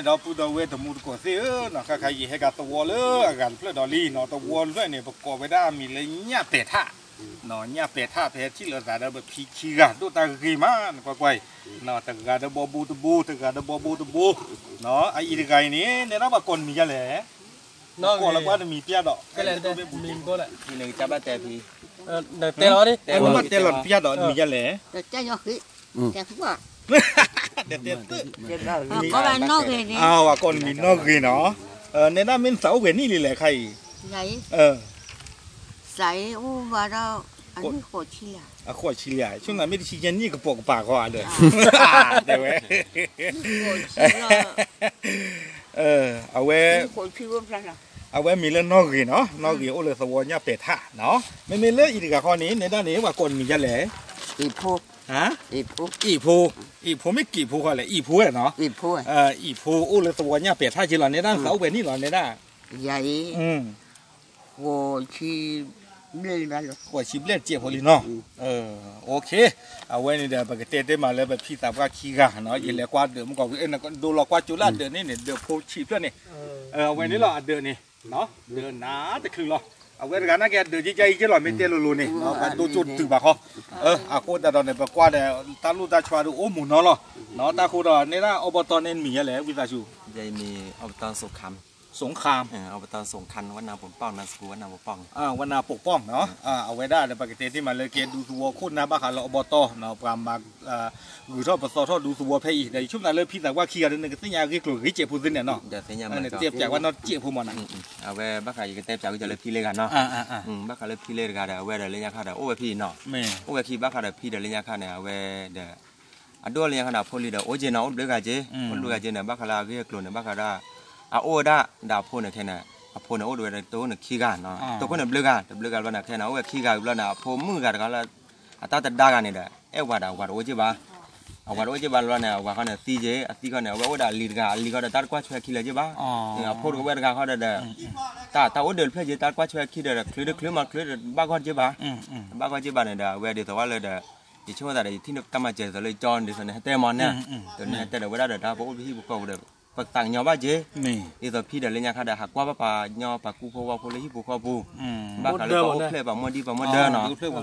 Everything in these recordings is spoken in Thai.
เราพูดเอาไว้แต่มูดก็เสียนะใครๆให้กับตัวเลยกันเพื่อดอลลี่เนาะตัวเลยเนี่ยประกอบไว้ได้มีเลยเนี่ยเป็ดท่าเนาะเนี่ยเป็ดท่าเป็ดที่เราแต่เราแบบพีคีกันดูตากีมันกว่าเนาะแต่การเดบบูตบูแต่การเดบบูตบูเนาะไอ้อีกไงนี่เนี่ยเราบอกคนมีอะไรก็แล้วก็มีเปียดอกก็เลยมีก็แหละทีนึงจับแต่พีเตะล้อดิมันเตะหลอดเปียดอกมีอะไรใจยอคือใจทุกว่าเด็ดเด็ดก็บ้านนอกเลยอ้าวคนมีนอกเลยเนาะเนี่ยน่าเป็นเสาเวนี่เลยแหละใครใส่ใส่โอ้ว่าเราอันนี้ขวดชิลาขวดชิลาช่วงนั้นไม่ได้ชิยันนี่ก็ปกปากเขาเลยเดี๋ยวเอาไว้ขวดชิลว่าอะไรเอาไว้มีเรื่องนอกเลยเนาะนอกเลยโอ้เลยสวรรค์เนี่ยเป็ดท่าเนาะไม่มีเรื่องอีกกับข้อนี้ในด้านนี้ว่าคนมีจะแหล่อีพูฮะอีพูไม่กี่พูเขาเลยอีพูเนาะอีพูโอ้เลยสวรรค์เนี่ยเป็ดท่าจีหล่อในด้านเสาเวนี่หล่อในด้านใหญ่หัวชีเล่นมาเลยหัวชีเล่นเจี๊ยบพอดีเนาะโอเคเอาไว้ในเดือนปกติได้มาเลยแบบพี่สาวก็ขี้กันเนาะยินแล้วกว่าเดือนมันก็ดูเรากว่าจุฬาเดือนนี้เนี่ยเดือนโพชีเพื่อนนี่เอาไว้นี่หรอเดือนนี้เนาะเดือนหนาแต่คือหรอเอาไว้กันนะแกเดือนใจจะหล่อไม่เตลูลูนี่เนาะดูจุดถึงปากเขาอากูแต่ตอนนี้ปากว่าเนี่ยตาลูตาชวาดูโอ้หมุนเนาะเนาะตาคูดเนี่ยนะอบตเนี่ยมีอะไรวิชาชูจะมีอบตสงครามอบตสงครามวันนาปกป้องนาสกุลวันนาปกป้องวันนาปกป้องเนาะเอาไว้ได้ในปกติที่มันเลยเกณฑ์ดูตัวคุณนะบ้าขาเราอบตเนาะประมาณหรือทอดปสทอดดูตัวเพย์ในช่วงนั้นเลยพี่แต่ว่าขี้กันนึงก็สัญญากี่กลุ่มกี่เจ็บผู้สิ้นเนี่ยเนาะเดี๋ยวสัญญามันเจ็บจากว่าเนาะเจ็บผู้มันเอาไว้บ้าขาอยู่กันเต็มจากก็จะเลยพี่เล่กันเนาะบ้าขาเลยพี่เล่กันเดี๋ยวเอาไว้เดี๋ยวเลี้ยงข้าวเดี๋ยวโอ้ไว้พี่เนาะโอ้ไว้ขี้บ้าขาเดี๋ยวพี่เดี๋ยวเลี้ยงข้าวเนี่ยเอาไว้เดี๋ยวอันด้วยเลี้ยงข้าวเดี๋ยวพอลีเดี๋ยวโอ้เจนเอาเลือกกันเจ้คนเลือกกันเจ้เนี่ยบ้าขาลากี่กลุ่มเนี่ยบ้าขาได้โอ้ได้ดาวพูเนี่ยแค่นั้นพูเนี่ยโอ้ดูเลยตัวเนี่ยขี้กันเนาะตัวคนเนี่ยเบลกันวันนั้นแค่นั้นโอ้ขี้กันแล้วนะพูมือกันก็แล้วตาแต่ด่ากันเนี่ยว่าดาวว่าโอ้จีบ้าว่าโอ้จีบ้าแล้วเนี่ยว่าเขาเนี่ยตีเจตีเขาเนี่ยว่าโอ้ด่าลีก็ได้ตัดกว่าช่วยขี้เลยจีบ้าพูดก็ว่าเขาได้ตาโอ้เดินเพื่อจีตัดกว่าช่วยขี้ได้คลื่นมาคลื่นบ้าก้อนจีบ้าเนี่ยว่าเดี๋ยวแต่ว่าเลยที่ช่วยแต่ที่นึกตั้งมาเจอเลยจอนเดี๋ยวเนี่ยแต่มอนเนี่ยตัวนี้แต่เดี๋ยวว่าได้พวกพี่พวกเขาเดี๋ยวปักต่างยอบ้าเจนี่ตัวพี่เดี๋ยวเลี้ยงข้าเดี๋ยวหักว่าป้ายอปักกูพอว่าพอเลยที่พวกเขาปูบ้าเขาเลยก็เพลย์แบบมอดีแบบมอเดิร์นเนาะเดี๋ยวเพลย์แบ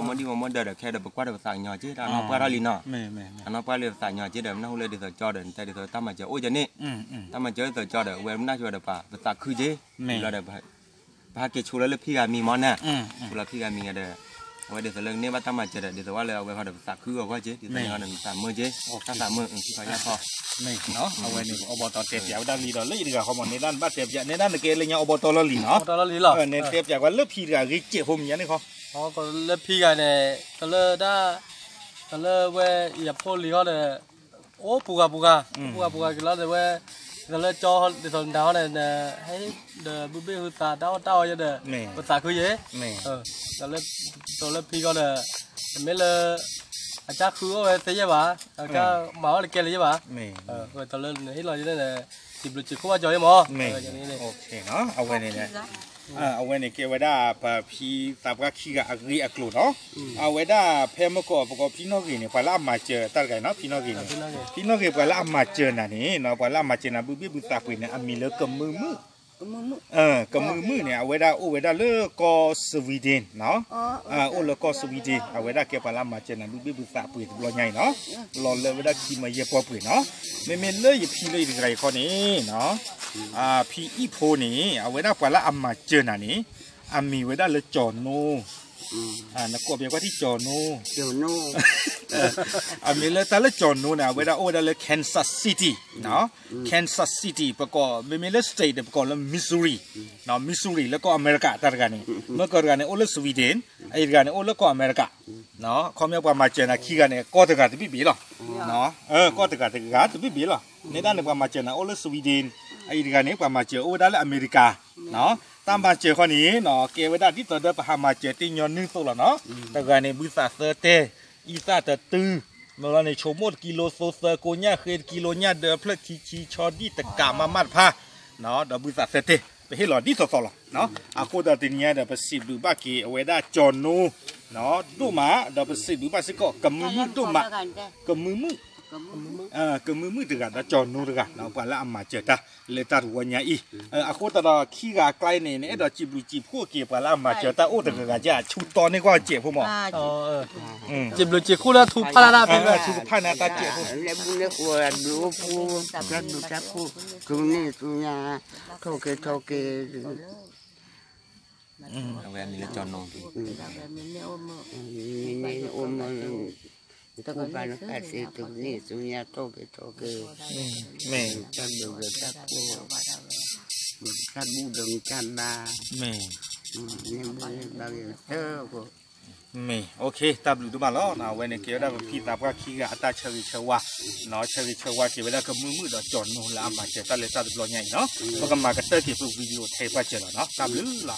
บมอดีเดี๋ยวแค่เดี๋ยวปักว่าเดี๋ยวต่างยอเจแต่น้องป้าเราลีเนาะน้องป้าเรียกต่างยอเจเดี๋ยวน้องเลยเดี๋ยวจอเดี๋ยวแต่เดี๋ยวตั้งมาเจอโอ้ยนี่ตั้งมาเจอเดี๋ยวจอเดี๋ยวเวรมันน่าช่วยเดี๋ยวป่าภาษาคือเจเราเดี๋ยวพาเกชูแล้วพี่กันมีมอนเนี่ยชูแล้วพี่กันมีเดี๋ยวว่าเดี๋ยวเรื่องนี้ว่าตั้งมาเจอเดี๋ยวว่าเราเอาไปเขาเดี๋ยวสักคือว่าเจ๊ที่ตั้งเขาเดี๋ยวสามมือเจ๊ตั้งสามมือที่เขาแยกพอไม่เนาะเอาไว้ในอบตเตียบจากด้านลีดอเลยดีกว่าเขาบอกในด้านบ้านเตียบจากในด้านเกเลยเนี่ยอบตละลีเนาะอบตละลีหรอในเตียบจากว่าเลือกพี่กับริเจี๊ยผมอย่างนี้เขาก็เลือกพี่กันเนี่ยก็เลือกได้ก็เลือกว่าอย่าพูดลีเขาเนี่ยโอ้ปูกาก็แล้วแต่ว่าก็เลยจอเดี๋ยวตอนดาวเนี่ยให้เดี๋ยวบุบเบิ้ลตาดาวจะเดี๋ยวภาษาคือเยอะก็เลยตัวเลยพี่ก็เนี่ยไม่เลยอาจารย์คือว่าเสียบ้าอาจารย์หมาอะไรเกลี่ยบ้าก็ตัวเลยให้เราจะได้เนี่ยสิบลูกจิ๋วว่าจอยมั้งโอเคเนาะเอาไว้เนี่ยเอาไว้ในเกวด้าพี่ตาบก็ขี้กับอักลีอักลูเนาะเอาไว้ด้าเพมก็ปกติพี่น้องกินเนี่ยพอละมาเจอตัดกันเนาะพี่น้องกินพอละมาเจอน่ะนี่เนาะพอละมาเจอน่ะบุบตาปุยเนี่ยมีเลือกกับมือเนี่ยเอาไว้ด้าเลือกก็สวีเดนเนาะเลือกก็สวีเดนเอาไว้ด้าเก็บพอละมาเจอน่ะบุบตาปุยตัวใหญ่เนาะรอเลยไว้ด้าขี้มาเยอะพอปุยเนาะไม่เลยอย่าพี่เลยดีไรข้อนี้เนาะพี่อีโพนี่เอาไว้ได้ปลาอามาเจอน่ะนี่มีไว้ได้เลยจอนูนักกบเบียกว่าที่จอนูมีเลยแต่เลยจอนูเนี่ยไว้ได้โอ้ได้เลยแคนซัสซิตี้เนาะแคนซัสซิตี้ประกอบไม่มีเลยสเตทประกอบแล้วมิสซูรีเนาะมิสซูรีแล้วก็อเมริกาตัดกันนี่เมื่อก่อนกันเนี่ยโอ้เลยสวีเดนไอ้กันเนี่ยโอ้แล้วก็อเมริกาเนาะเขาไม่เอาปลามาเจอน่ะขี้กันเนี่ยก็ตัดกันที่พี่หรอเนาะก็ตัดกันที่พี่หรอในด้านเนี่ยปลามาเจอน่ะโอ้เลยสวีเดนไอ้กันเนี่ยปลามาเจอโอ้ได้เลยอเมริกาเนาะตามมาเจอคนนี้เนาะเกวด้าที่ตัวเดิมปลามาเจอที่ย้อนนึงตัวละเนาะแต่กันเนี่ยบุษาเซเตอีซาเตตื้อเมื่อในโชว์หมดกิโลโซเซอร์โกญ่าเคยกิโลญ่าเดิมเพลคีชอดีตะกามามัดผ้าเนาะเดบุษาเซเตไปให้หลอดที่สดๆหรอเนาะอากูดาตินเนี่ยเดไปสิบดูบ้ากีเอาไว้ได้จอนูเนาะดูมาเดไปสิบดูบ้าสิก็กำมือดูมา ก็มือตึกอะจอนนู้นตึกอะเนาะปลาอามาเจตาเลตัดหัวใหญ่อีอะโคตรขี้กาใกล้เนี่ยดอกจีบพวกเก็บปลาอามาเจตาโอ้ตึกก็จะชุดตอนนี้ก็เจ็บพวกหมอจิบลูจิคู่แล้วทุบพาราเป็นแบบทุบพานาตาเจ็บพวกแล้วบุญแล้วกูดูกูจับดูจับกูตรงนี้ตรงนี้โทเกเอาไว้นี่ละจอนนงนี่อมต้องไปนักการเสียตรงนี้ตรงนี้โทเกแม่จับดูจับกูจับบูดงจับมาแม่นี่เรากูแม่โอเคตับดูดูมาแล้วนะเว้นเกี่ยวกับพี่ตับก็ขี้กาตาเชวิเชวะเนาะเชวิเชวะที่เวลาก็มือดอกจอนนู้นละอามาเจตาเลตัดบล็อกใหญ่เนาะพวกก็มาก็เตอร์ที่พวกวิดีโอเทปเจอแล้วเนาะตับลือละ